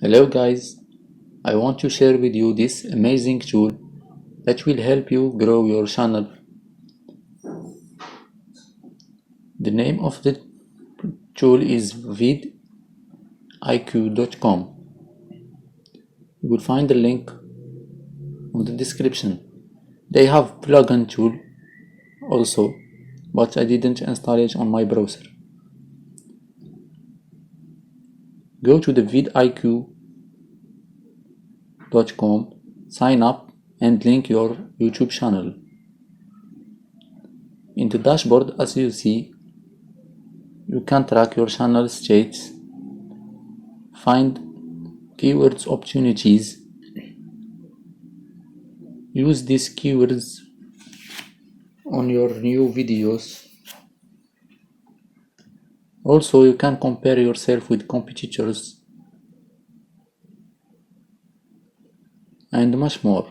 Hello guys, I want to share with you this amazing tool that will help you grow your channel. The name of the tool is vidIQ.com. You will find the link on the description. They have plugin tool also, but I didn't install it on my browser. Go to the vidIQ.com, sign up and link your YouTube channel. In the dashboard, as you see, you can track your channel status, find keywords opportunities, use these keywords on your new videos. Also, you can compare yourself with competitors and much more.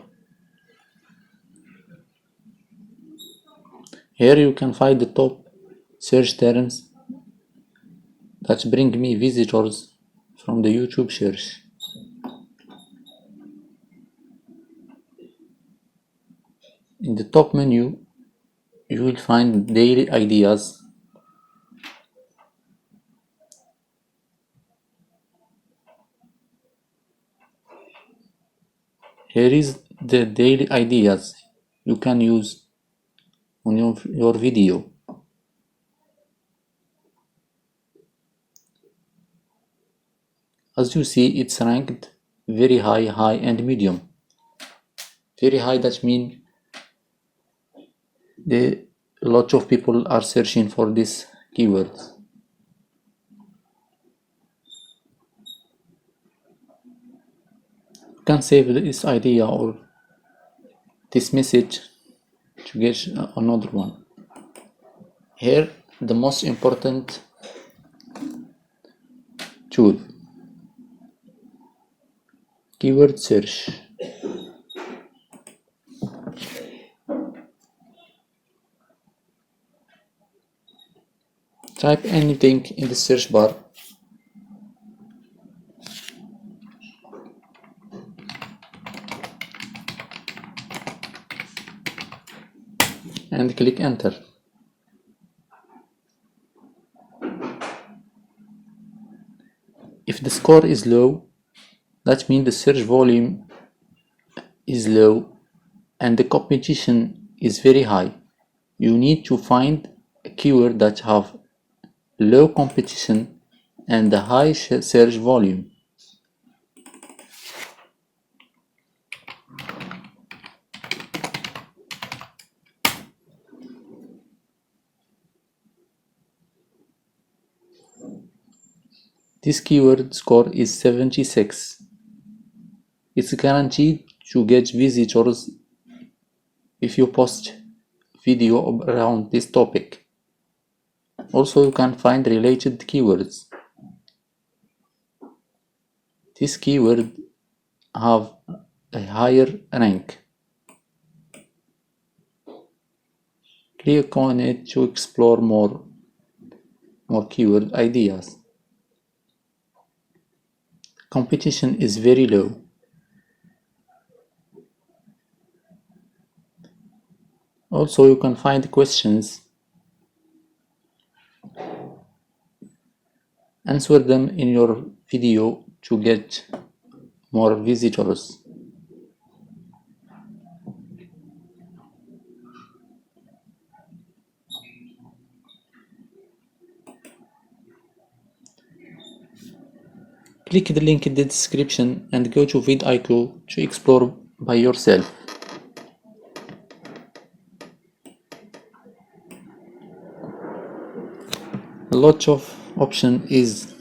Here you can find the top search terms that bring me visitors from the YouTube search. In the top menu, you will find daily ideas. Here is the daily ideas you can use on your video. As you see, it's ranked very high, high and medium. Very high, that means a lot of people are searching for this keywords. You can save this idea or this message to get another one. Here, the most important tool, keyword search. Type anything in the search bar and click enter. If the score is low, that means the search volume is low and the competition is very high. You need to find a keyword that have low competition and a high search volume. This keyword score is 76. It's guaranteed to get visitors if you post video around this topic. Also, you can find related keywords. This keyword have a higher rank. Click on it to explore more keyword ideas. Competition is very low. Also, you can find questions, answer them in your video to get more visitors. Click the link in the description and go to vidIQ to explore by yourself. A lot of option is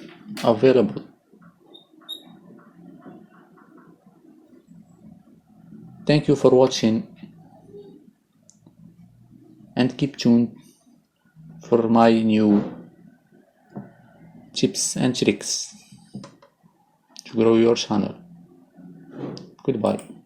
available. Thank you for watching and keep tuned for my new tips and tricks to grow your channel. Goodbye.